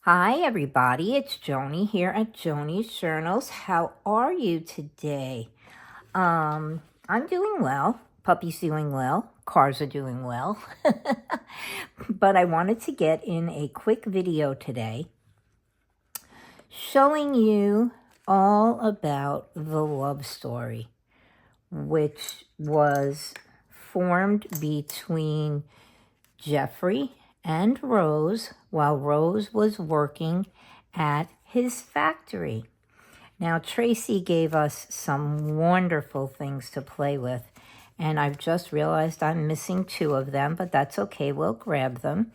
Hi everybody, it's Joni here at Joni's Journals. How are you today? I'm doing well. Puppy's doing well. Cars are doing well. But I wanted to get in a quick video today showing you all about the love story, which was formed between Jeffrey and Rose while Rose was working at his factory. Now, Tracy gave us some wonderful things to play with, and I've just realized I'm missing 2 of them, but that's okay, we'll grab them.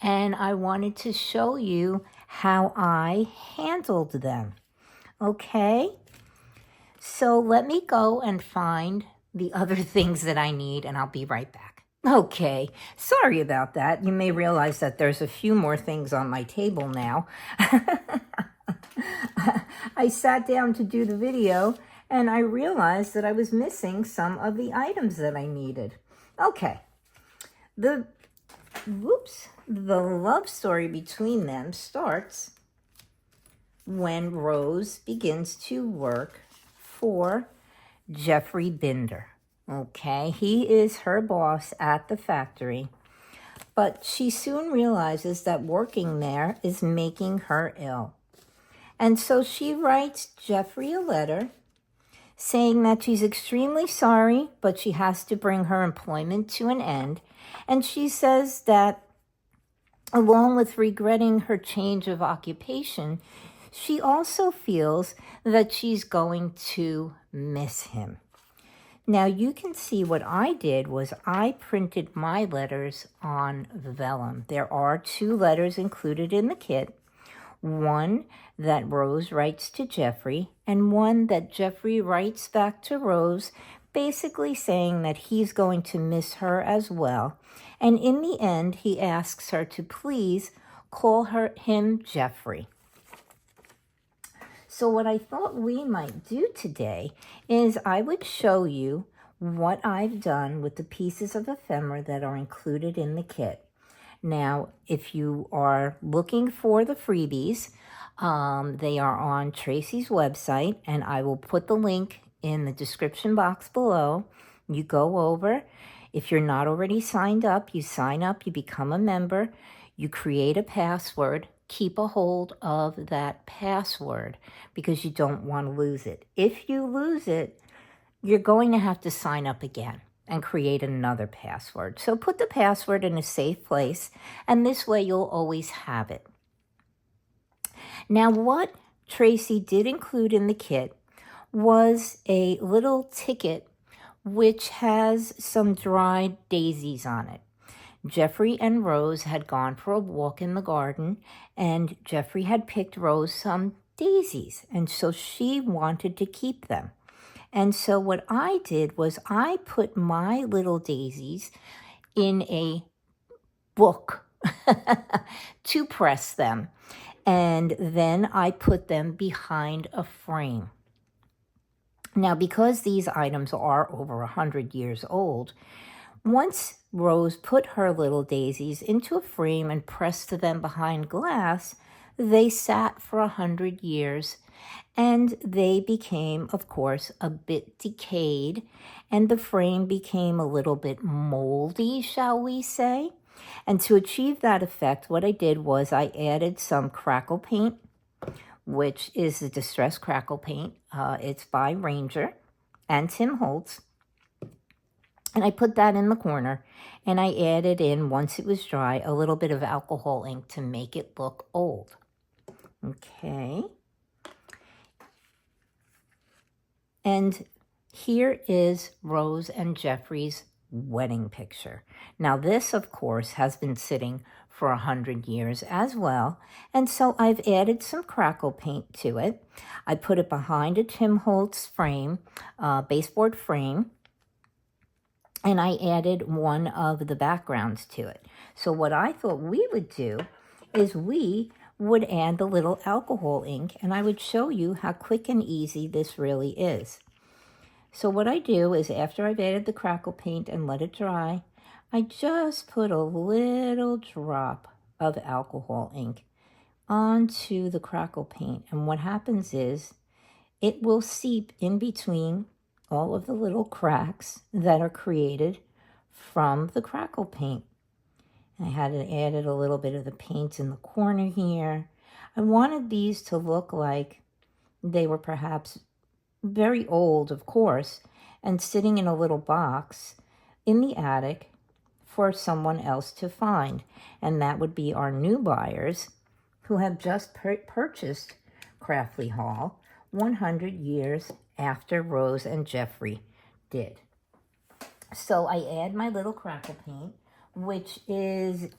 And I wanted to show you how I handled them. Okay? So let me go and find the other things that I need, and I'll be right back. Okay, sorry about that. You may realize that there's a few more things on my table now. I sat down to do the video and I realized that I was missing some of the items that I needed. Okay, the love story between them starts when Rose begins to work for Jeffrey Binder. Okay, he is her boss at the factory, but she soon realizes that working there is making her ill. And so she writes Jeffrey a letter saying that she's extremely sorry, but she has to bring her employment to an end. And she says that along with regretting her change of occupation, she also feels that she's going to miss him. Now you can see what I did was I printed my letters on vellum. There are 2 letters included in the kit. One that Rose writes to Jeffrey, and one that Jeffrey writes back to Rose, basically saying that he's going to miss her as well. And in the end, he asks her to please call him Jeffrey. So what I thought we might do today is I would show you what I've done with the pieces of ephemera that are included in the kit. Now, if you are looking for the freebies, they are on Tracy's website, and I will put the link in the description box below. You go over. If you're not already signed up, you sign up, you become a member, you create a password, keep a hold of that password because you don't want to lose it. If you lose it, you're going to have to sign up again and create another password. So put the password in a safe place, and this way you'll always have it. Now, what Tracy did include in the kit was a little ticket which has some dried daisies on it. Jeffrey and Rose had gone for a walk in the garden, and Jeffrey had picked Rose some daisies, and so she wanted to keep them. And so what I did was I put my little daisies in a book to press them, and then I put them behind a frame. Now, because these items are over 100 years old, once Rose put her little daisies into a frame and pressed them behind glass, they sat for 100 years, and they became, of course, a bit decayed, and the frame became a little bit moldy, shall we say. And to achieve that effect, what I did was I added some Crackle paint, which is the Distress Crackle paint. It's by Ranger and Tim Holtz. And I put that in the corner, and I added in, once it was dry, a little bit of alcohol ink to make it look old. Okay. And here is Rose and Jeffrey's wedding picture. Now this, of course, has been sitting for 100 years as well, and so I've added some Crackle paint to it. I put it behind a Tim Holtz frame, baseboard frame, and I added one of the backgrounds to it. So what I thought we would do is we would add the little alcohol ink, and I would show you how quick and easy this really is. So what I do is, after I've added the Crackle paint and let it dry, I just put a little drop of alcohol ink onto the Crackle paint. And what happens is it will seep in between all of the little cracks that are created from the Crackle paint. I had added a little bit of the paint in the corner here. I wanted these to look like they were perhaps very old, of course, and sitting in a little box in the attic for someone else to find. And that would be our new buyers who have just purchased Craftley Hall 100 years after Rose and Jeffrey did. So I add my little Crackle paint, which is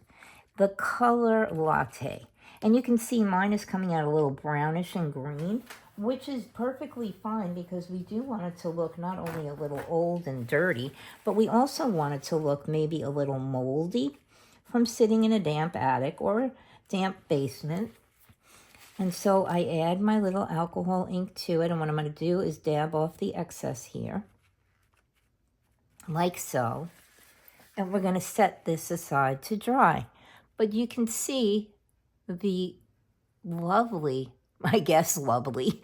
the color Latte. And you can see mine is coming out a little brownish and green, which is perfectly fine because we do want it to look not only a little old and dirty, but we also want it to look maybe a little moldy from sitting in a damp attic or a damp basement. And so I add my little alcohol ink to it, and what I'm going to do is dab off the excess here, like so. And we're going to set this aside to dry. But you can see the lovely, I guess lovely,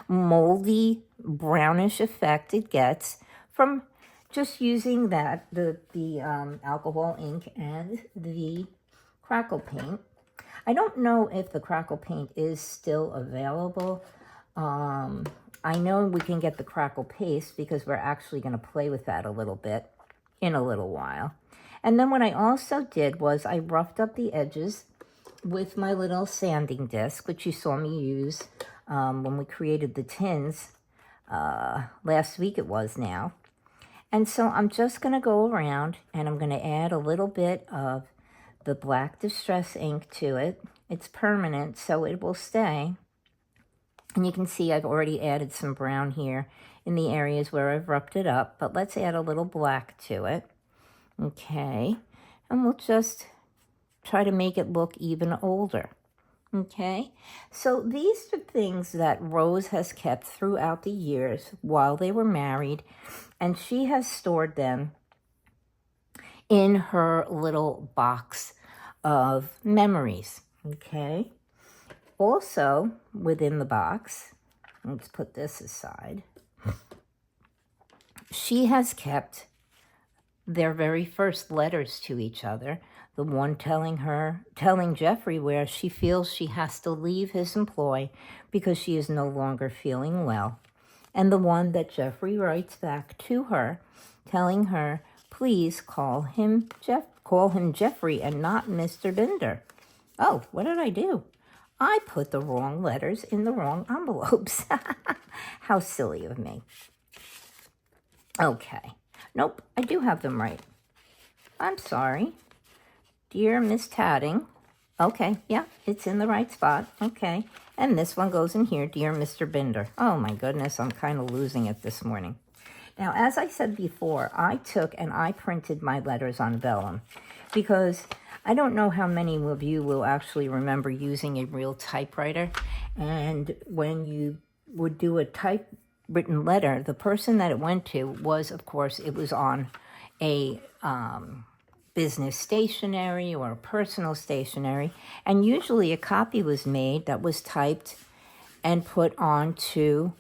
moldy brownish effect it gets from just using the alcohol ink and the Crackle paint. I don't know if the Crackle paint is still available. I know we can get the Crackle paste because we're actually going to play with that a little bit in a little while. And then what I also did was I roughed up the edges with my little sanding disc, which you saw me use when we created the tins last week it was now. And so I'm just going to go around and I'm going to add a little bit of the black distress ink to it. It's permanent, so it will stay. And you can see I've already added some brown here in the areas where I've roughed it up, but let's add a little black to it. Okay, and we'll just try to make it look even older. Okay, so these are things that Rose has kept throughout the years while they were married, and she has stored them in her little box of memories. Okay, also within the box, let's put this aside, she has kept their very first letters to each other. The one telling Jeffrey where she feels she has to leave his employ because she is no longer feeling well. And the one that Jeffrey writes back to her, telling her, please call him Jeffrey and not Mr. Binder. Oh, what did I do? I put the wrong letters in the wrong envelopes. How silly of me. Okay. Nope, I do have them right. I'm sorry. Dear Miss Tadding. Okay, yeah, it's in the right spot. Okay. And this one goes in here, Dear Mr. Binder. Oh my goodness, I'm kind of losing it this morning. Now, as I said before, I took and I printed my letters on vellum because I don't know how many of you will actually remember using a real typewriter. And when you would do a typewritten letter, the person that it went to was, of course, it was on a business stationery or a personal stationery. And usually a copy was made that was typed and put onto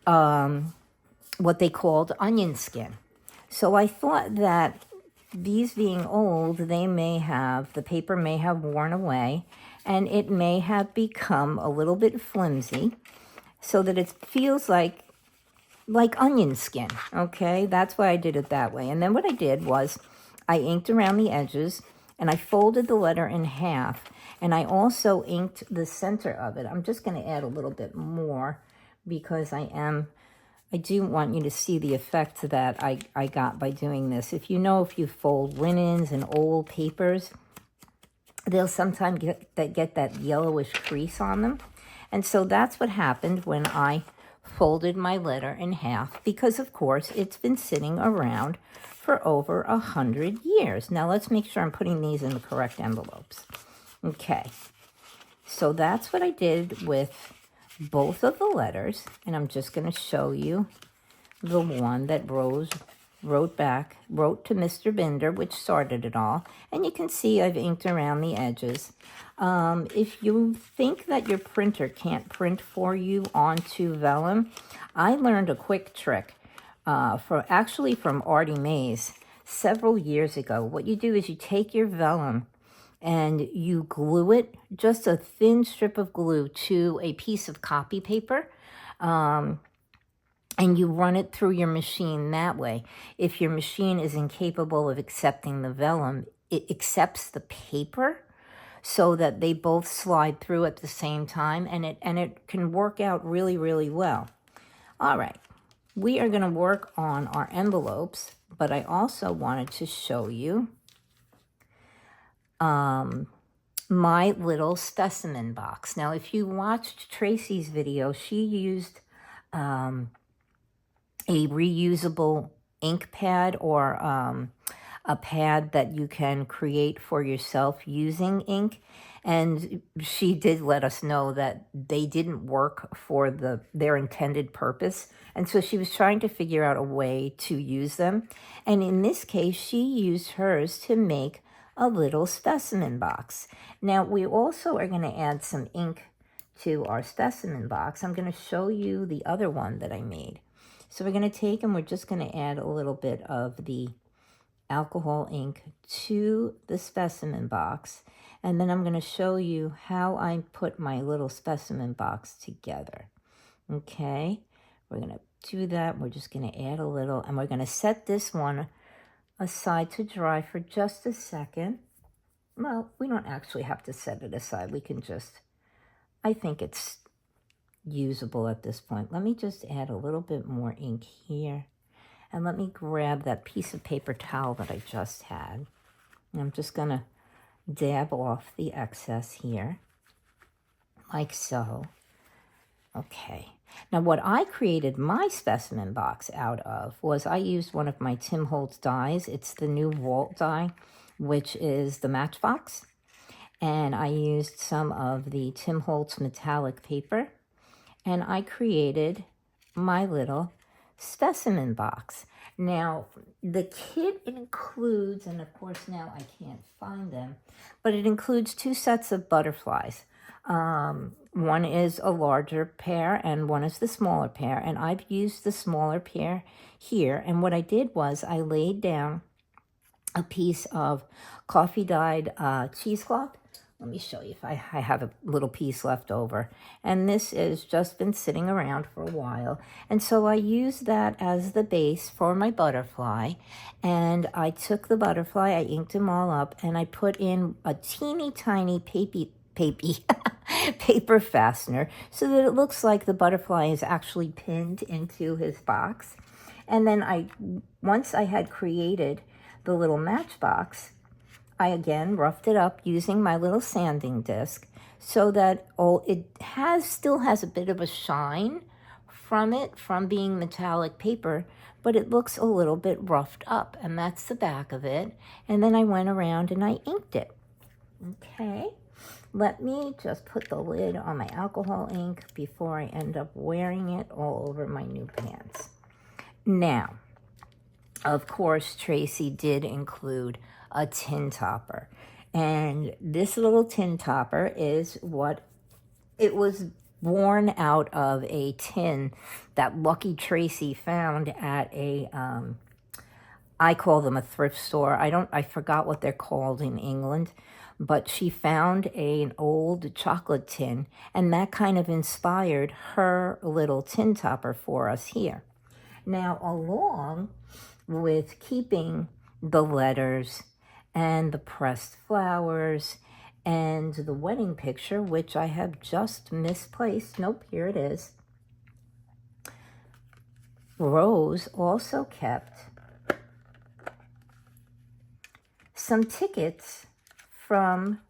what they called onion skin. So I thought that these being old, the paper may have worn away and it may have become a little bit flimsy so that it feels like onion skin, okay? That's why I did it that way. And then what I did was I inked around the edges and I folded the letter in half and I also inked the center of it. I'm just going to add a little bit more because I do want you to see the effect that I got by doing this. If you fold linens and old papers, they'll sometimes get that yellowish crease on them. And so that's what happened when I folded my letter in half because, of course, it's been sitting around for over 100 years. Now, let's make sure I'm putting these in the correct envelopes. Okay, so that's what I did with both of the letters, and I'm just going to show you the one that Rose wrote to Mr. Binder, which started it all. And you can see I've inked around the edges. If you think that your printer can't print for you onto vellum, I learned a quick trick from Artie Mays several years ago. What you do is you take your vellum and you glue it, just a thin strip of glue, to a piece of copy paper. And you run it through your machine that way. If your machine is incapable of accepting the vellum, it accepts the paper so that they both slide through at the same time, and it can work out really, really well. All right, we are going to work on our envelopes, but I also wanted to show you my little specimen box. Now, if you watched Tracy's video, she used a reusable ink pad, or a pad that you can create for yourself using ink. And she did let us know that they didn't work for their intended purpose. And so she was trying to figure out a way to use them. And in this case, she used hers to make a little specimen box. Now, we also are going to add some ink to our specimen box. I'm going to show you the other one that I made. So we're going to take and we're just going to add a little bit of the alcohol ink to the specimen box. And then I'm going to show you how I put my little specimen box together. Okay, we're going to do that. We're just going to add a little, and we're going to set this one aside to dry for just a second. Well, we don't actually have to set it aside. We can just, I think it's usable at this point. Let me just add a little bit more ink here, and let me grab that piece of paper towel that I just had. And I'm just going to dab off the excess here, like so. Okay. Now, what I created my specimen box out of was I used one of my Tim Holtz dies. It's the new Walt die, which is the Matchbox. And I used some of the Tim Holtz metallic paper. And I created my little specimen box. Now, the kit includes, and of course now I can't find them, but it includes 2 sets of butterflies. One is a larger pair and one is the smaller pair. And I've used the smaller pair here. And what I did was I laid down a piece of coffee dyed cheesecloth. Let me show you if I have a little piece left over. And this has just been sitting around for a while. And so I used that as the base for my butterfly. And I took the butterfly, I inked them all up, and I put in a teeny tiny paper fastener so that it looks like the butterfly is actually pinned into his box. And then once I had created the little matchbox, I again roughed it up using my little sanding disc so that it still has a bit of a shine from being metallic paper, but it looks a little bit roughed up, and that's the back of it. And then I went around and I inked it. Okay, let me just put the lid on my alcohol ink before I end up wearing it all over my new pants. Now, of course, Tracy did include a tin topper. And this little tin topper is it was born out of a tin that Lucky Tracy found at I call them a thrift store. I forgot what they're called in England, but she found an old chocolate tin, and that kind of inspired her little tin topper for us here. Now, along with keeping the letters and the pressed flowers and the wedding picture, which I have just misplaced. Nope, here it is. Rose also kept some tickets from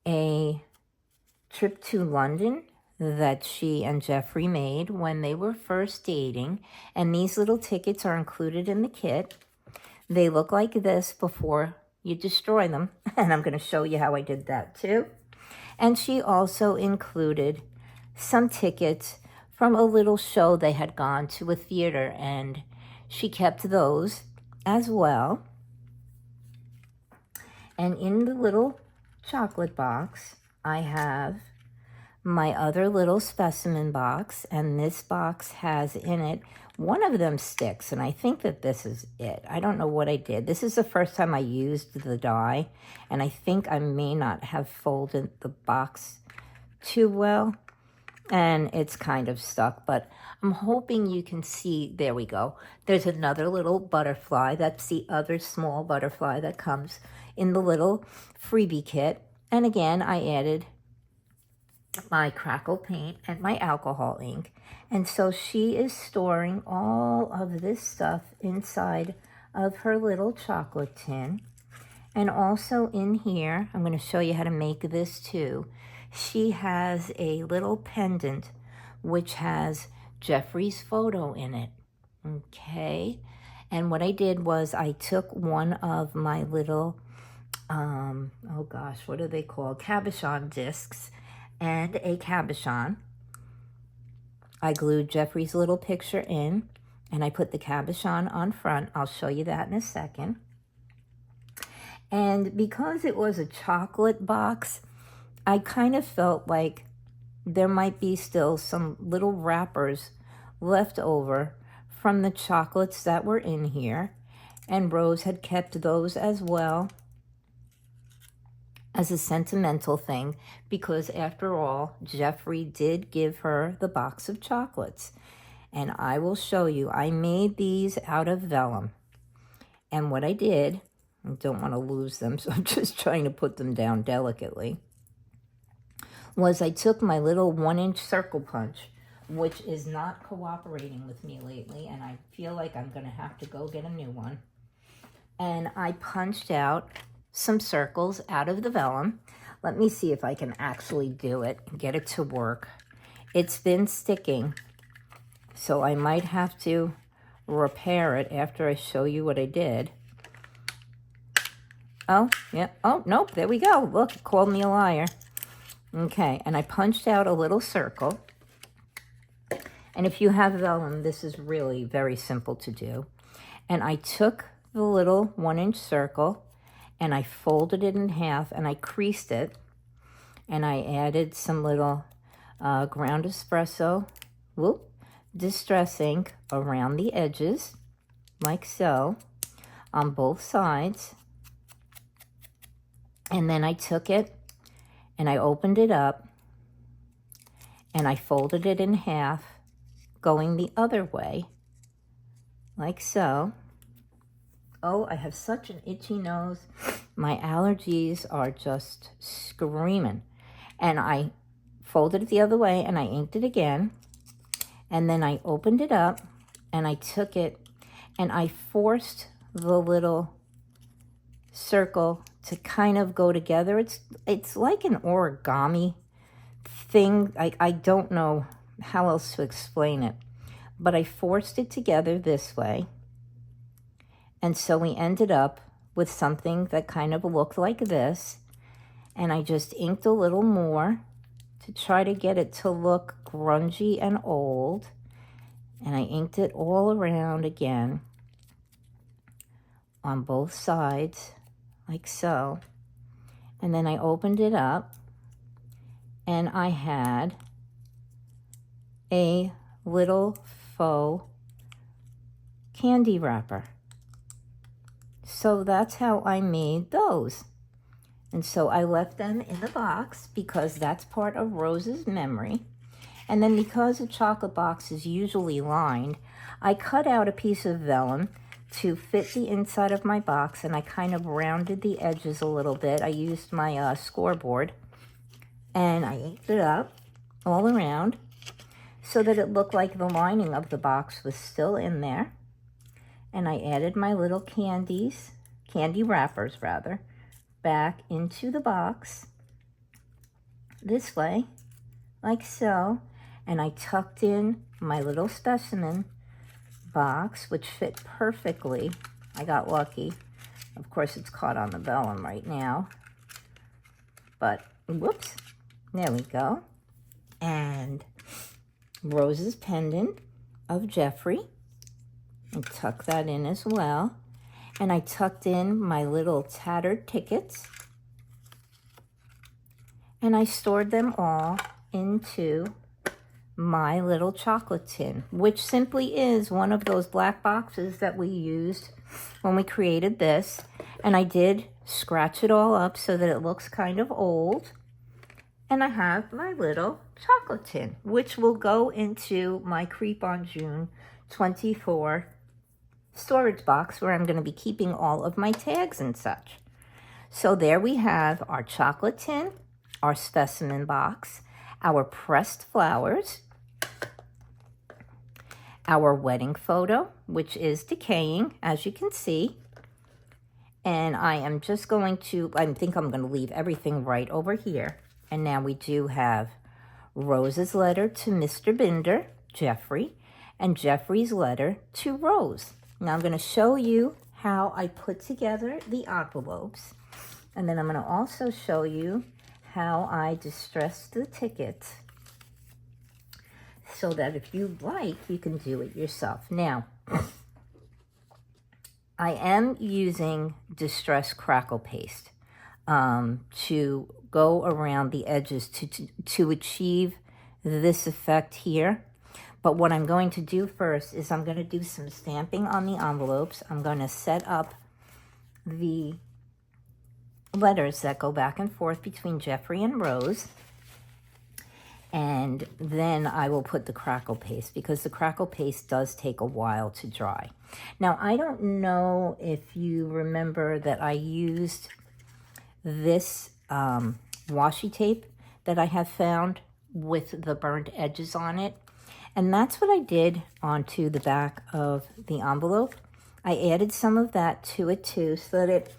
a trip to London that she and Jeffrey made when they were first dating. And these little tickets are included in the kit. They look like this before you destroy them. And I'm going to show you how I did that too. And she also included some tickets from a little show they had gone to a theater. And she kept those as well. And in the little chocolate box, I have my other little specimen box, and this box has in it, one of them sticks, and I think that this is it. I don't know what I did. This is the first time I used the die, and I think I may not have folded the box too well, and it's kind of stuck, but I'm hoping you can see. There we go. There's another little butterfly. That's the other small butterfly that comes in the little freebie kit. And again, I added my Crackle paint and my alcohol ink. And so she is storing all of this stuff inside of her little chocolate tin. And also in here, I'm going to show you how to make this too. She has a little pendant which has Jeffrey's photo in it. Okay. And what I did was I took one of my little, oh gosh, what are they called? Cabochon discs and a cabochon. I glued Jeffrey's little picture in, and I put the cabochon on front. I'll show you that in a second. And because it was a chocolate box, I kind of felt like there might be still some little wrappers left over from the chocolates that were in here. And Rose had kept those as well as a sentimental thing, because after all, Jeffrey did give her the box of chocolates. And I will show you, I made these out of vellum. And what I did, I don't want to lose them, so I'm just trying to put them down delicately, was I took my little 1-inch circle punch, which is not cooperating with me lately, and I feel like I'm going to have to go get a new one. And I punched out some circles out of the vellum. Let me see if I can actually do it and get it to work. It's been sticking, so I might have to repair it after I show you what I did. Oh, yeah. Oh, nope. There we go. Look, it called me a liar. Okay, and I punched out a little circle. And if you have vellum, this is really very simple to do. And I took the little 1-inch circle and I folded it in half and I creased it. And I added some little ground espresso, distress ink around the edges, like so, on both sides. And then I took it and I opened it up and I folded it in half, going the other way, like so. Oh, I have such an itchy nose. My allergies are just screaming. And I folded it the other way and I inked it again. And then I opened it up and I took it and I forced the little circle to kind of go together. It's like an origami thing. I don't know how else to explain it, but I forced it together this way. And so we ended up with something that kind of looked like this. And I just inked a little more to try to get it to look grungy and old. And I inked it all around again on both sides, like so. And then I opened it up and I had a little faux candy wrapper. So that's how I made those. And so I left them in the box because that's part of Rose's memory. And then because a chocolate box is usually lined, I cut out a piece of vellum to fit the inside of my box, and I kind of rounded the edges a little bit. I used my scoreboard, and I inked it up all around so that it looked like the lining of the box was still in there. And I added my little candy wrappers rather, back into the box this way, like so. And I tucked in my little specimen box, which fit perfectly. I got lucky. Of course, it's caught on the vellum right now. But, whoops, there we go. And Rose's pendant of Jeffrey. And tuck that in as well. And I tucked in my little tattered tickets. And I stored them all into my little chocolate tin, which simply is one of those black boxes that we used when we created this. And I did scratch it all up so that it looks kind of old. And I have my little chocolate tin, which will go into my Creep on June 24 storage box where I'm going to be keeping all of my tags and such. So there we have our chocolate tin, our specimen box, our pressed flowers, our wedding photo, which is decaying, as you can see. And I am just going to, I think I'm going to leave everything right over here. And now we do have Rose's letter to Mr. Binder, Jeffrey, and Jeffrey's letter to Rose. Now I'm going to show you how I put together the envelopes. And then I'm going to also show you how I distressed the tickets so that if you like, you can do it yourself. Now, I am using distressed crackle paste to go around the edges to achieve this effect here. But what I'm going to do first is I'm going to do some stamping on the envelopes. I'm going to set up the letters that go back and forth between Jeffrey and Rose. And then I will put the crackle paste because the crackle paste does take a while to dry. Now, I don't know if you remember that I used this washi tape that I have found with the burnt edges on it. And that's what I did onto the back of the envelope. I added some of that to it too so that it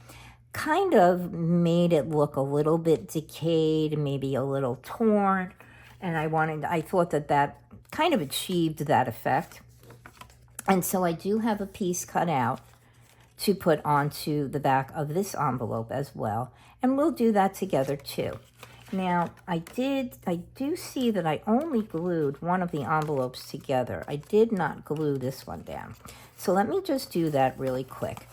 kind of made it look a little bit decayed, maybe a little torn. And I thought that kind of achieved that effect. And so I do have a piece cut out to put onto the back of this envelope as well. And we'll do that together too. Now, I do see that I only glued one of the envelopes together. I did not glue this one down. So let me just do that really quick.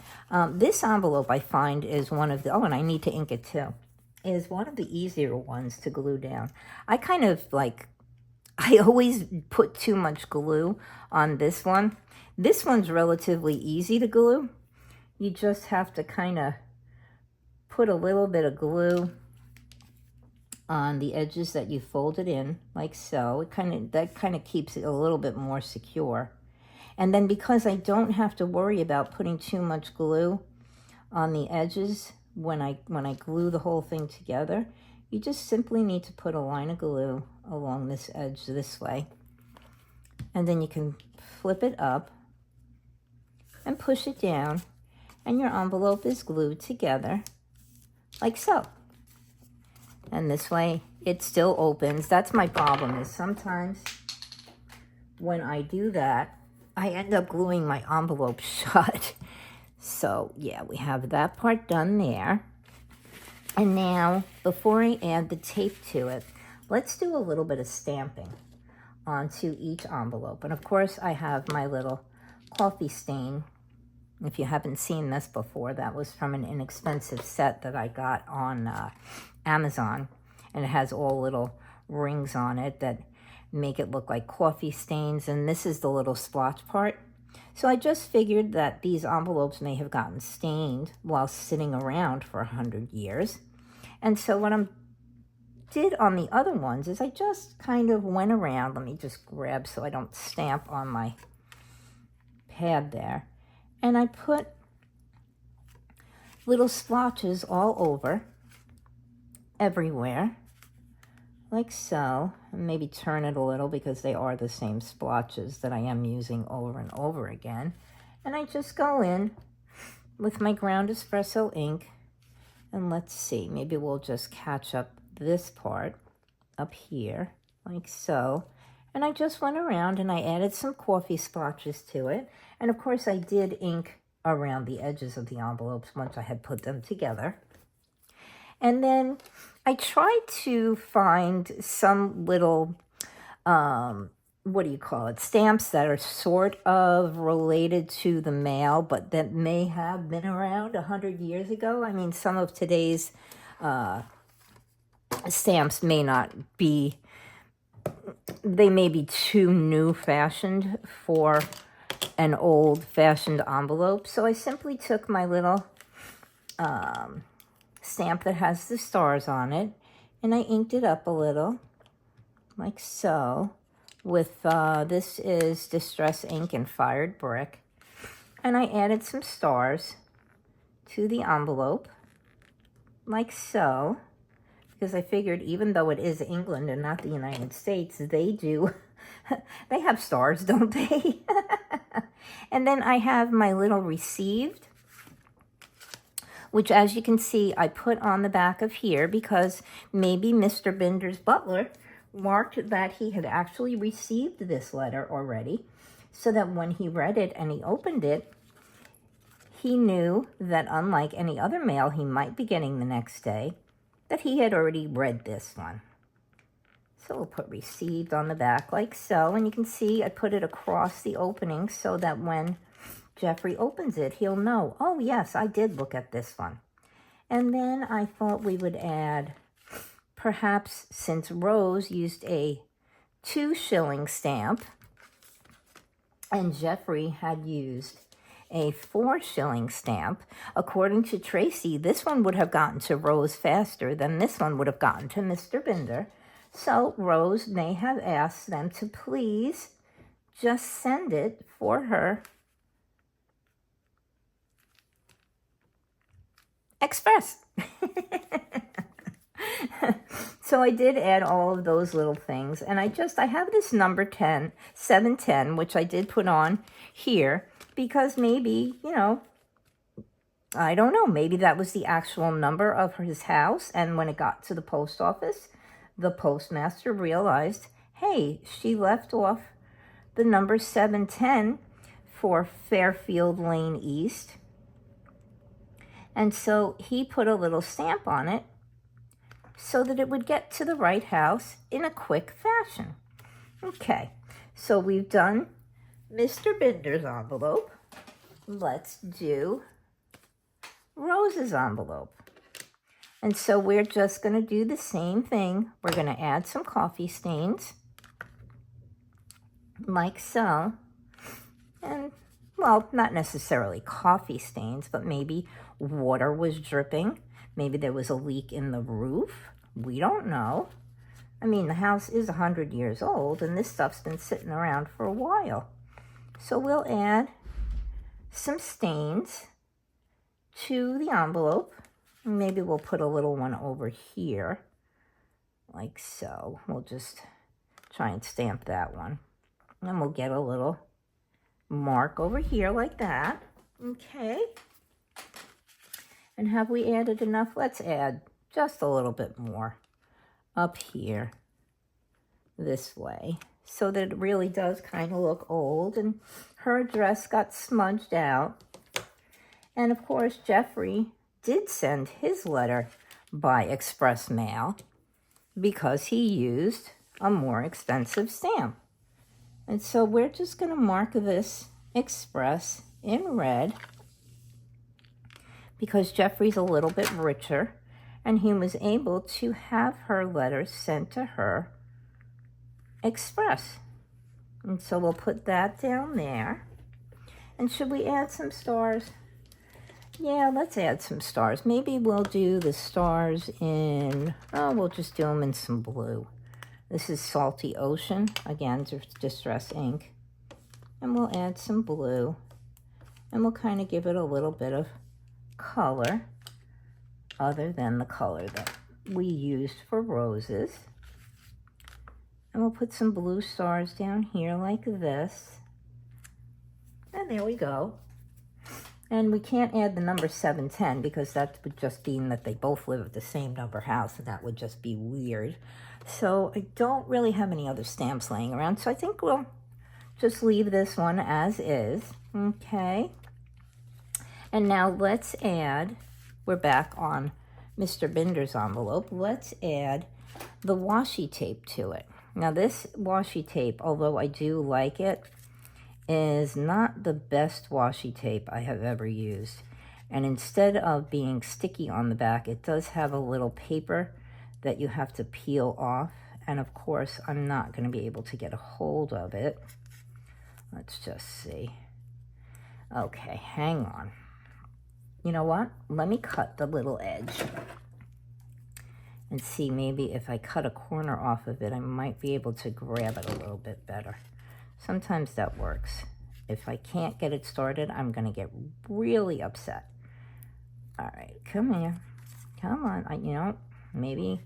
This envelope I find is one of the, oh, and I need to ink it too, is one of the easier ones to glue down. I kind of I always put too much glue on this one. This one's relatively easy to glue. You just have to kind of put a little bit of glue on the edges that you folded in, like so. That kind of keeps it a little bit more secure. And then because I don't have to worry about putting too much glue on the edges when I glue the whole thing together, you just simply need to put a line of glue along this edge this way. And then you can flip it up and push it down, and your envelope is glued together like so. And this way it still opens. That's my problem, is sometimes when I do that, I end up gluing my envelope shut. So yeah, we have that part done there. And now, before I add the tape to it, let's do a little bit of stamping onto each envelope. And of course, I have my little coffee stain. If you haven't seen this before, that was from an inexpensive set that I got on Amazon. And it has all little rings on it that make it look like coffee stains. And this is the little splotch part. So I just figured that these envelopes may have gotten stained while sitting around for 100 years. And so what I did on the other ones is I just kind of went around. Let me just grab so I don't stamp on my pad there. And I put little splotches all over, everywhere, like so. And maybe turn it a little because they are the same splotches that I am using over and over again. And I just go in with my ground espresso ink, and let's see, maybe we'll just catch up this part up here, like so. And I just went around and I added some coffee splotches to it. And of course I did ink around the edges of the envelopes once I had put them together. And then I tried to find some little what do you call it, stamps that are sort of related to the mail, but that may have been around 100 years ago. I mean, some of today's stamps may not be, they may be too new-fashioned for an old-fashioned envelope. So I simply took my little stamp that has the stars on it, and I inked it up a little, like so, with, this is Distress Ink and Fired Brick. And I added some stars to the envelope, like so, because I figured even though it is England and not the United States, they do, they have stars, don't they? And then I have my little received, which, as you can see, I put on the back of here because maybe Mr. Binder's butler marked that he had actually received this letter already, so that when he read it and he opened it, he knew that unlike any other mail he might be getting the next day, that he had already read this one. So we'll put received on the back like so, and you can see I put it across the opening so that when Jeffrey opens it, he'll know, oh yes, I did look at this one. And then I thought we would add, perhaps since Rose used a 2-shilling stamp and Jeffrey had used a 4-shilling stamp, according to Tracy, this one would have gotten to Rose faster than this one would have gotten to Mr. Binder. So Rose may have asked them to please just send it for her express. So I did add all of those little things, and I have this number 710, which I did put on here because maybe, you know, I don't know, maybe that was the actual number of his house, and when it got to the post office, the postmaster realized, hey, she left off the number 710 for Fairfield Lane East, and so he put a little stamp on it so that it would get to the right house in a quick fashion. Okay, so we've done Mr. Binder's envelope. Let's do Rose's envelope. And so we're just going to do the same thing. We're going to add some coffee stains, like so. And, well, not necessarily coffee stains, but maybe water was dripping. Maybe there was a leak in the roof. We don't know. I mean, the house is 100 years old, and this stuff's been sitting around for a while. So we'll add some stains to the envelope. Maybe we'll put a little one over here, like so. We'll just try and stamp that one. And we'll get a little mark over here like that. Okay. And have we added enough? Let's add just a little bit more up here this way so that it really does kind of look old. And her dress got smudged out. And of course, Jeffrey did send his letter by express mail because he used a more expensive stamp. And so we're just going to mark this express in red because Jeffrey's a little bit richer and he was able to have her letter sent to her express. And so we'll put that down there. And should we add some stars? Yeah, let's add some stars. Maybe we'll do the stars in, we'll just do them in some blue. This is Salty Ocean, again, Distress Ink. And we'll add some blue. And we'll kind of give it a little bit of color, other than the color that we used for roses. And we'll put some blue stars down here like this. And there we go. And we can't add the number 710 because that would just mean that they both live at the same number house, and that would just be weird. So I don't really have any other stamps laying around, so I think we'll just leave this one as is. Okay. And now let's add, we're back on Mr. Binder's envelope, let's add the washi tape to it. Now this washi tape, although I do like it, is not the best washi tape I have ever used. And instead of being sticky on the back, it does have a little paper that you have to peel off. And of course, I'm not going to be able to get a hold of it. Let's just see. Okay, hang on. You know what? Let me cut the little edge and see, maybe if I cut a corner off of it, I might be able to grab it a little bit better. Sometimes that works. If I can't get it started, I'm going to get really upset. All right, come here. Come on. You know, maybe.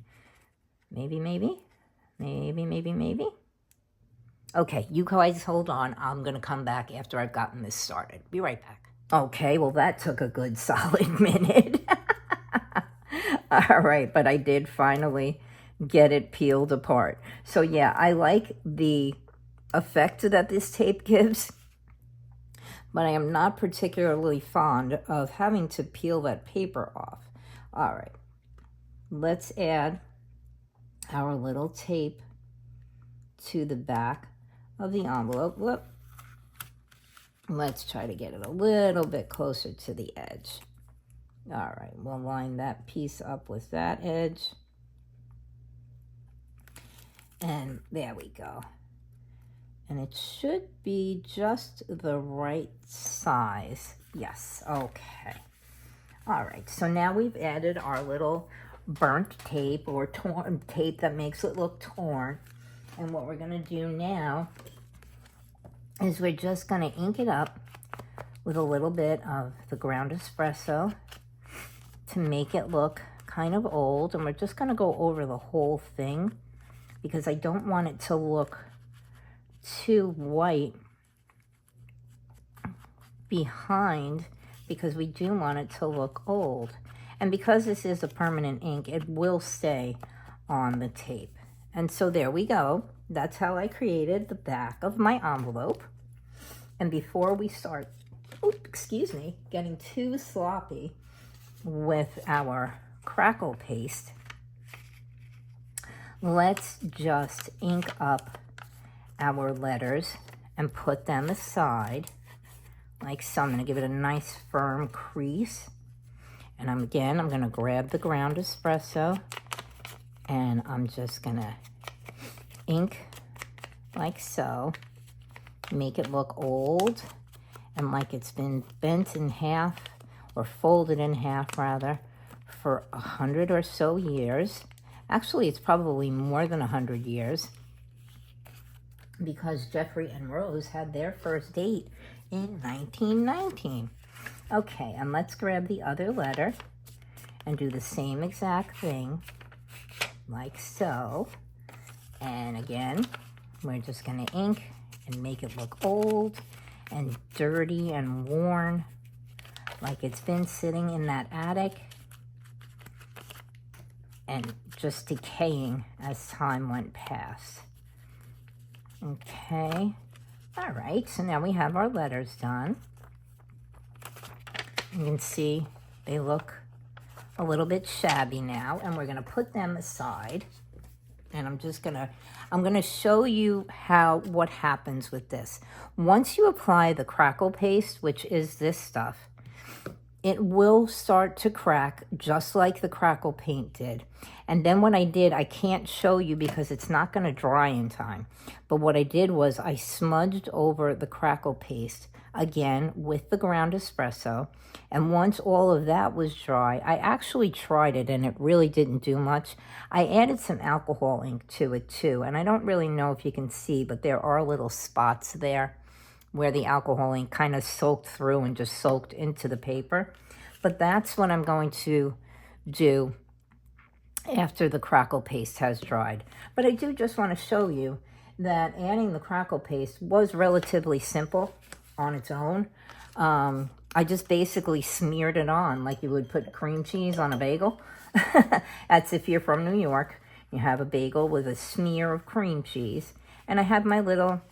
Okay, you guys hold on. I'm going to come back after I've gotten this started. Be right back. Okay, well, that took a good solid minute. All right, but I did finally get it peeled apart. So yeah, I like the effect that this tape gives, but I am not particularly fond of having to peel that paper off. All right, let's add our little tape to the back of the envelope. Whoop. Let's try to get it a little bit closer to the edge. All right, we'll line that piece up with that edge. And there we go. And it should be just the right size. Yes, okay. All right, so now we've added our little burnt tape or torn tape that makes it look torn. And what we're gonna do now is we're just gonna ink it up with a little bit of the ground espresso to make it look kind of old. And we're just gonna go over the whole thing because I don't want it to look too white behind, because we do want it to look old. And because this is a permanent ink, it will stay on the tape. And so there we go. That's how I created the back of my envelope. And before we start, getting too sloppy with our Crackle paste, let's just ink up our letters and put them aside like so. I'm going to give it a nice firm crease. And I'm going to grab the ground espresso and I'm just going to ink like so. Make it look old and like it's been bent in half, or folded in half rather, for 100 or so years. Actually, it's probably more than 100 years, because Jeffrey and Rose had their first date in 1919. Okay, and let's grab the other letter and do the same exact thing, like so. And again, we're just going to ink and make it look old and dirty and worn, like it's been sitting in that attic and just decaying as time went past. Okay, all right, so now we have our letters done. You can see they look a little bit shabby now, and we're gonna put them aside. And I'm gonna show you what happens with this. Once you apply the Crackle paste, which is this stuff, it will start to crack just like the Crackle paint did. And then what I did, I can't show you because it's not gonna dry in time. But what I did was I smudged over the Crackle paste again with the ground espresso. And once all of that was dry, I actually tried it and it really didn't do much. I added some alcohol ink to it too. And I don't really know if you can see, but there are little spots there where the alcohol ink kind of soaked through and just soaked into the paper. But that's what I'm going to do after the Crackle paste has dried. But I do just want to show you that adding the Crackle paste was relatively simple on its own. I just basically smeared it on like you would put cream cheese on a bagel. That's if you're from New York. You have a bagel with a smear of cream cheese. And I have my little,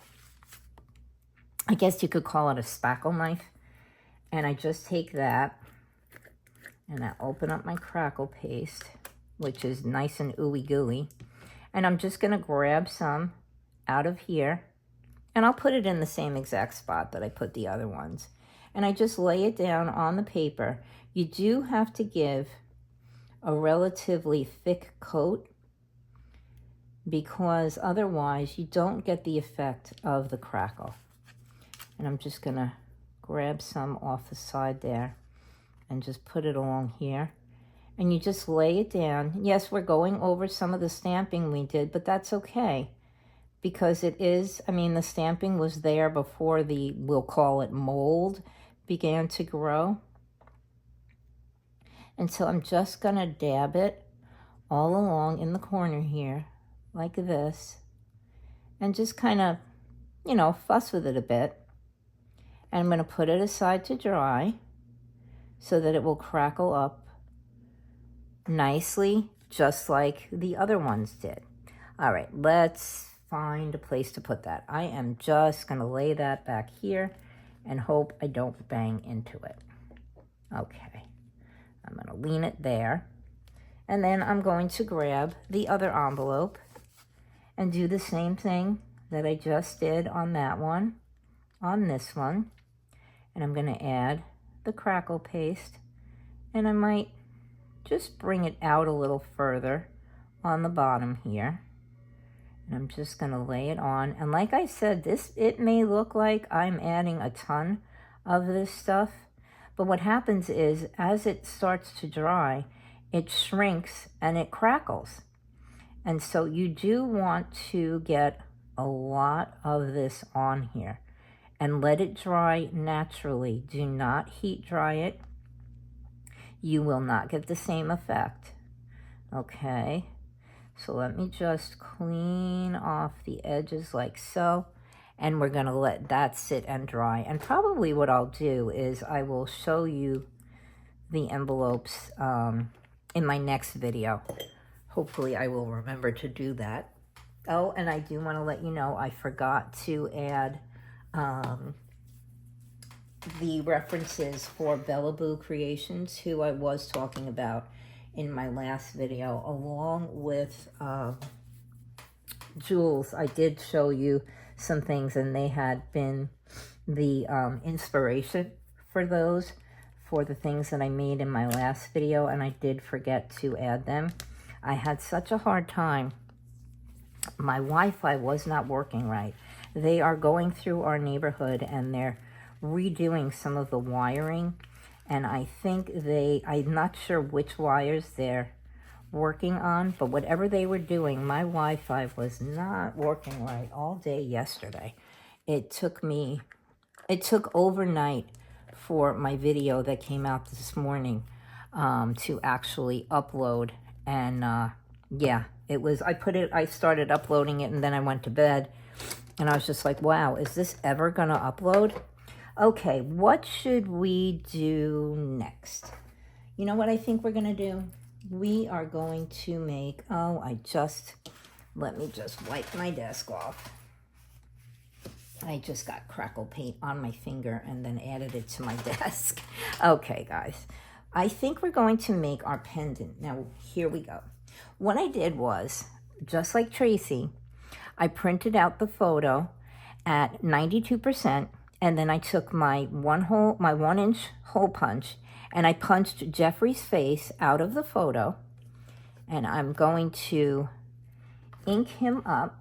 I guess you could call it a spackle knife. And I just take that and I open up my Crackle paste, which is nice and ooey gooey. And I'm just going to grab some out of here, and I'll put it in the same exact spot that I put the other ones. And I just lay it down on the paper. You do have to give a relatively thick coat, because otherwise you don't get the effect of the crackle. And I'm just going to grab some off the side there and just put it along here. And you just lay it down. Yes, we're going over some of the stamping we did, but that's okay, because it is, I mean, the stamping was there before the, we'll call it mold, began to grow. And so I'm just going to dab it all along in the corner here, like this, and just kind of, you know, fuss with it a bit. And I'm going to put it aside to dry so that it will crackle up nicely, just like the other ones did. All right, let's find a place to put that. I am just going to lay that back here and hope I don't bang into it. Okay, I'm going to lean it there. And then I'm going to grab the other envelope and do the same thing that I just did on that one, on this one. And I'm going to add the crackle paste, and I might just bring it out a little further on the bottom here. And I'm just going to lay it on. And like I said, it may look like I'm adding a ton of this stuff, but what happens is as it starts to dry, it shrinks and it crackles. And so you do want to get a lot of this on here and let it dry naturally. Do not heat dry it. You will not get the same effect. Okay, so let me just clean off the edges like so, and we're going to let that sit and dry. And probably what I'll do is I will show you the envelopes in my next video. Hopefully I will remember to do that. Oh, and I do want to let you know I forgot to add the references for Bellaboo Creations, who I was talking about in my last video, along with Jules. I did show you some things, and they had been the inspiration for those, for the things that I made in my last video, and I did forget to add them. I had such a hard time. My Wi-Fi was not working right. They are going through our neighborhood, and they're redoing some of the wiring, and I think I'm not sure which wires they're working on, but whatever they were doing, my Wi-Fi was not working right all day yesterday. It took overnight for my video that came out this morning to actually upload, and yeah, I started uploading it, and then I went to bed, and I was just like, wow, is this ever gonna upload? Okay, what should we do next? You know what I think we're going to do? We are going to make, let me just wipe my desk off. I just got Crackle paint on my finger and then added it to my desk. Okay, guys, I think we're going to make our pendant. Now, here we go. What I did was, just like Tracy, I printed out the photo at 92%. And then I took my 1-inch hole punch, and I punched Jeffrey's face out of the photo. And I'm going to ink him up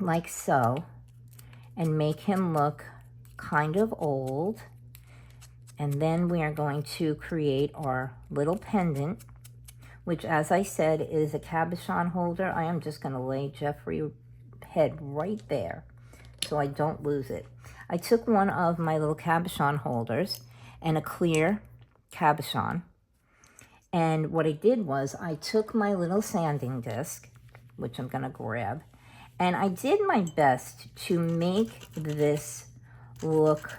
like so and make him look kind of old. And then we are going to create our little pendant, which, as I said, is a cabochon holder. I am just going to lay Jeffrey's head right there, so I don't lose it. I took one of my little cabochon holders and a clear cabochon. And what I did was I took my little sanding disc, which I'm going to grab, and I did my best to make this look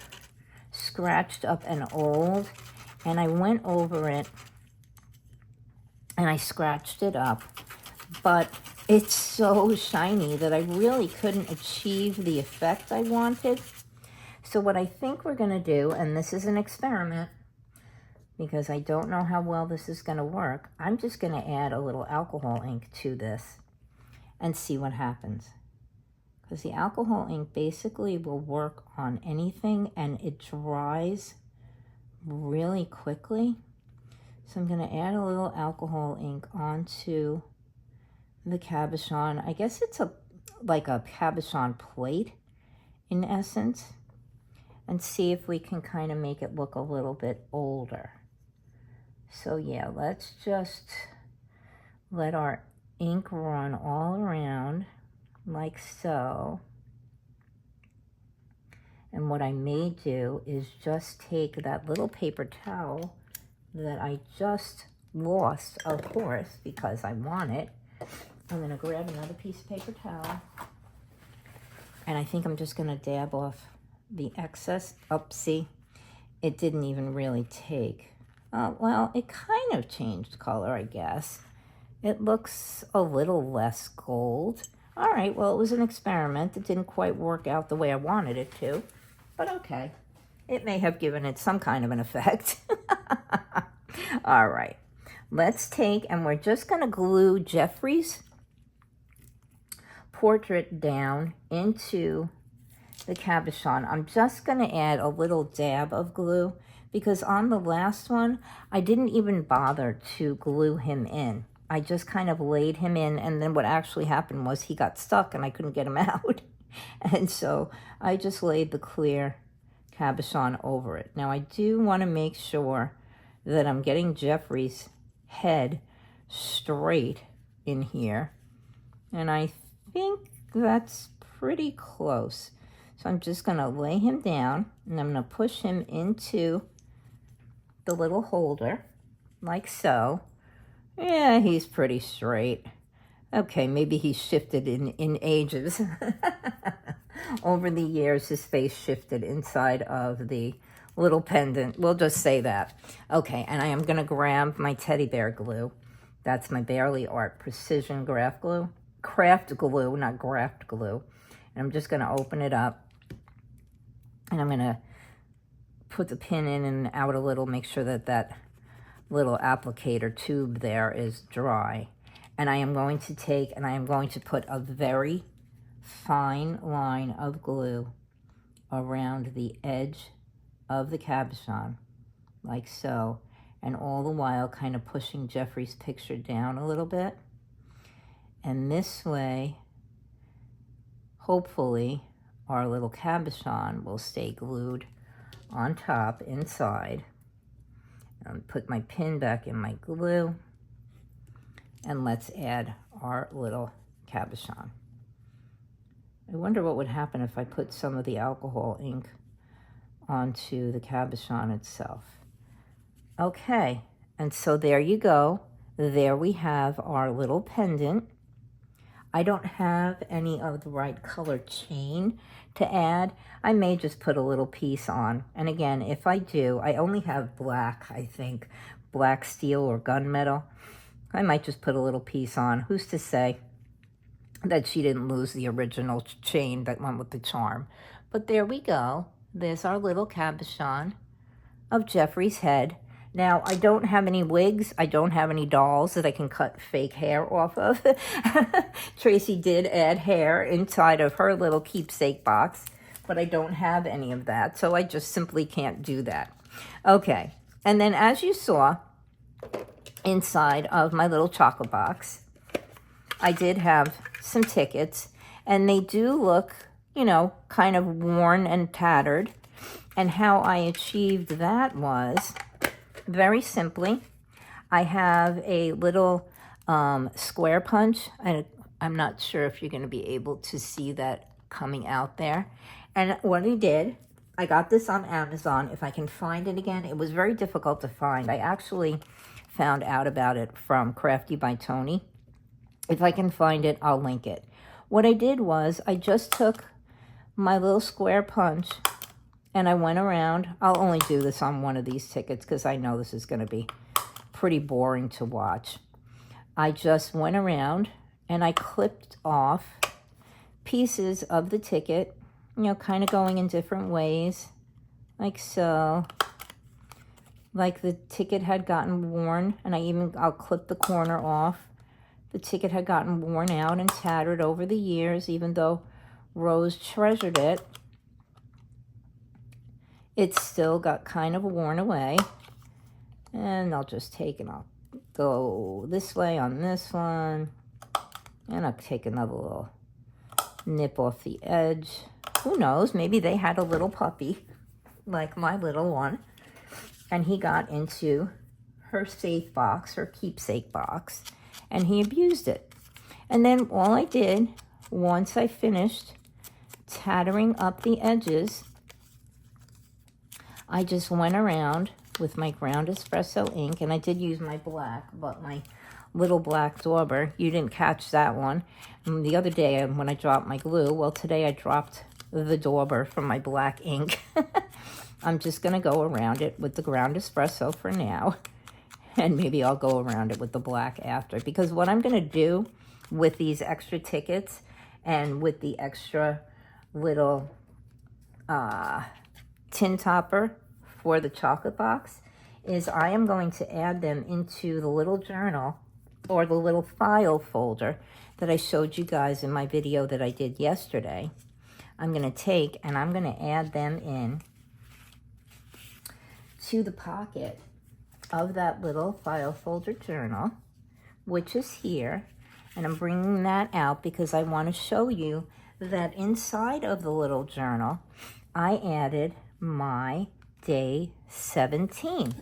scratched up and old. And I went over it and I scratched it up. But it's so shiny that I really couldn't achieve the effect I wanted. So what I think we're going to do, and this is an experiment, because I don't know how well this is going to work, I'm just going to add a little alcohol ink to this and see what happens. Because the alcohol ink basically will work on anything and it dries really quickly. So I'm going to add a little alcohol ink onto the cabochon. I guess it's like a cabochon plate in essence. And see if we can kind of make it look a little bit older. So yeah, let's just let our ink run all around like so. And what I may do is just take that little paper towel that I just lost, of course, because I want it. I'm going to grab another piece of paper towel. And I think I'm just going to dab off the excess. See, it didn't even really take. Well, it kind of changed color, I guess. It looks a little less gold. All right, well, it was an experiment. It didn't quite work out the way I wanted it to, but okay. It may have given it some kind of an effect. All right, let's take, and we're just going to glue Jeffrey's portrait down into the cabochon. I'm just going to add a little dab of glue because on the last one, I didn't even bother to glue him in. I just kind of laid him in, and then what actually happened was he got stuck and I couldn't get him out. And so I just laid the clear cabochon over it. Now I do want to make sure that I'm getting Jeffrey's head straight in here. And I think that's pretty close. So I'm just going to lay him down, and I'm going to push him into the little holder, like so. Yeah, he's pretty straight. Okay, maybe he's shifted in ages. Over the years, his face shifted inside of the little pendant. We'll just say that. Okay, and I am going to grab my teddy bear glue. That's my Barely Art Precision Craft Glue. Craft glue, not graft glue. And I'm just going to open it up. And I'm going to put the pin in and out a little, make sure that that little applicator tube there is dry. And I am going to take, and I am going to put a very fine line of glue around the edge of the cabochon, like so. And all the while kind of pushing Jeffrey's picture down a little bit. And this way, hopefully, our little cabochon will stay glued on top inside. Put my pin back in my glue, and let's add our little cabochon. I wonder what would happen if I put some of the alcohol ink onto the cabochon itself. Okay, and so there you go. There we have our little pendant. I don't have any of the right color chain to add. I may just put a little piece on. And again, if I do, I only have black, I think, black steel or gunmetal. I might just put a little piece on. Who's to say that she didn't lose the original chain that went with the charm? But there we go. There's our little cabochon of Jeffrey's head. Now, I don't have any wigs. I don't have any dolls that I can cut fake hair off of. Tracy did add hair inside of her little keepsake box, but I don't have any of that, so I just simply can't do that. Okay, and then as you saw, inside of my little chocolate box, I did have some tickets, and they do look, you know, kind of worn and tattered. And how I achieved that was very simply, I have a little square punch. I'm not sure if you're going to be able to see that coming out there. And what I did, I got this on Amazon. If I can find it again, it was very difficult to find. I actually found out about it from Crafty by Tony. If I can find it, I'll link it. What I did was I just took my little square punch and I went around. I'll only do this on one of these tickets because I know this is going to be pretty boring to watch. I just went around and I clipped off pieces of the ticket, you know, kind of going in different ways, like so. like the ticket had gotten worn, and I'll clip the corner off. The ticket had gotten worn out and tattered over the years, even though Rose treasured it. It's still got kind of worn away. And I'll just take and I'll go this way on this one. And I'll take another little nip off the edge. Who knows, maybe they had a little puppy, like my little one. And he got into her safe box, her keepsake box, and he abused it. And then all I did, once I finished tattering up the edges, I just went around with my ground espresso ink, and I did use my black, but my little black dauber, you didn't catch that one. And the other day when I dropped my glue, well, today I dropped the dauber from my black ink. I'm just going to go around it with the ground espresso for now. And maybe I'll go around it with the black after. Because what I'm going to do with these extra tickets and with the extra little tin topper for the chocolate box is I am going to add them into the little journal or the little file folder that I showed you guys in my video that I did yesterday. I'm going to take and I'm going to add them in to the pocket of that little file folder journal, which is here. And I'm bringing that out because I want to show you that inside of the little journal, I added my day 17.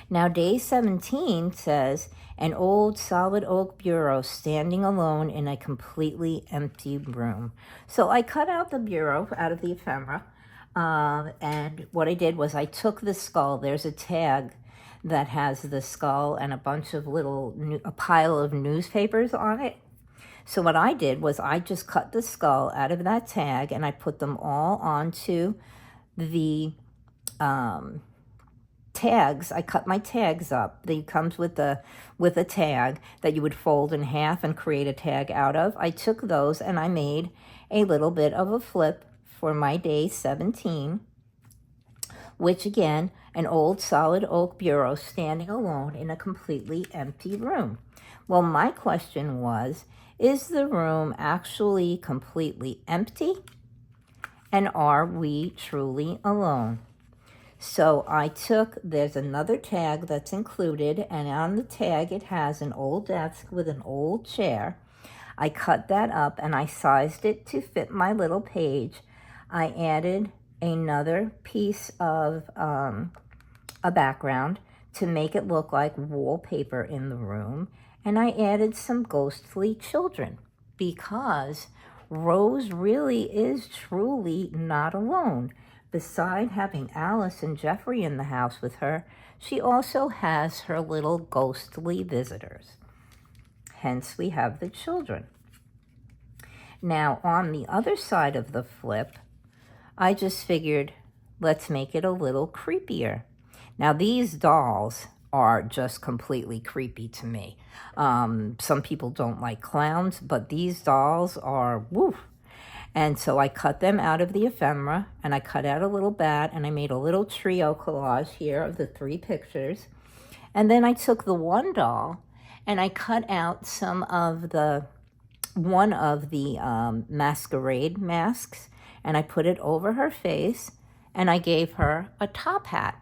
Now, day 17 says, an old solid oak bureau standing alone in a completely empty room. So I cut out the bureau out of the ephemera. And what I did was I took the skull. There's a tag that has the skull and a bunch of a pile of newspapers on it. So what I did was I just cut the skull out of that tag and I put them all onto the tags. I cut my tags up. It comes with a tag that you would fold in half and create a tag out of. I took those and I made a little bit of a flip for my day 17, which again, an old solid oak bureau standing alone in a completely empty room. Well, my question was, is the room actually completely empty? And are we truly alone? So there's another tag that's included, and on the tag it has an old desk with an old chair. I cut that up and I sized it to fit my little page. I added another piece of a background to make it look like wallpaper in the room. And I added some ghostly children because Rose really is truly not alone. Beside having Alice and Jeffrey in the house with her, she also has her little ghostly visitors. Hence, we have the children. Now, on the other side of the flip, I just figured, let's make it a little creepier. Now, these dolls are just completely creepy to me. Some people don't like clowns, but these dolls are, woo. And so I cut them out of the ephemera, and I cut out a little bat, and I made a little trio collage here of the 3 pictures. And then I took the one doll, and I cut out one of the masquerade masks, and I put it over her face, and I gave her a top hat.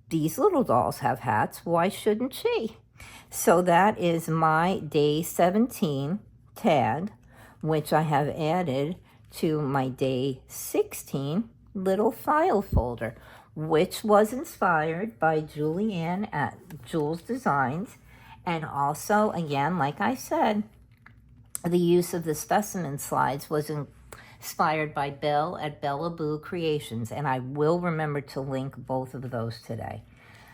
These little dolls have hats. Why shouldn't she? So that is my day 17 tag, which I have added to my day 16 little file folder, which was inspired by Julianne at Jules Designs. And also, again, like I said, the use of the specimen slides was inspired by Belle at Bella Boo Creations, and I will remember to link both of those today.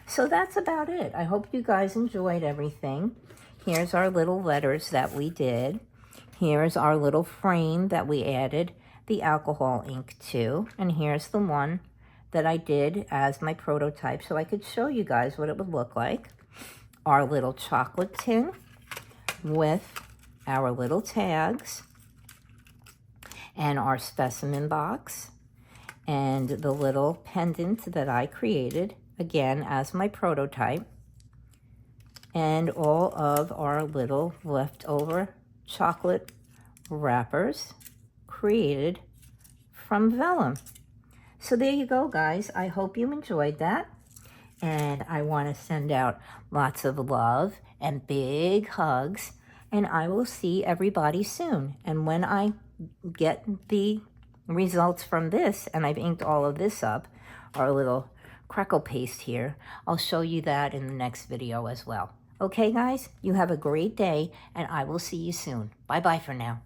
So that's about it. I hope you guys enjoyed everything. Here's our little letters that we did. Here's our little frame that we added the alcohol ink to, and here's the one that I did as my prototype so I could show you guys what it would look like. Our little chocolate tin with our little tags and our specimen box and the little pendant that I created, again, as my prototype, and all of our little leftover chocolate wrappers created from vellum. So there you go, guys. I hope you enjoyed that. And I want to send out lots of love and big hugs. And I will see everybody soon. And when I get the results from this, and I've inked all of this up, our little Crackle paste here, I'll show you that in the next video as well. Okay, guys? You have a great day, and I will see you soon. Bye-bye for now.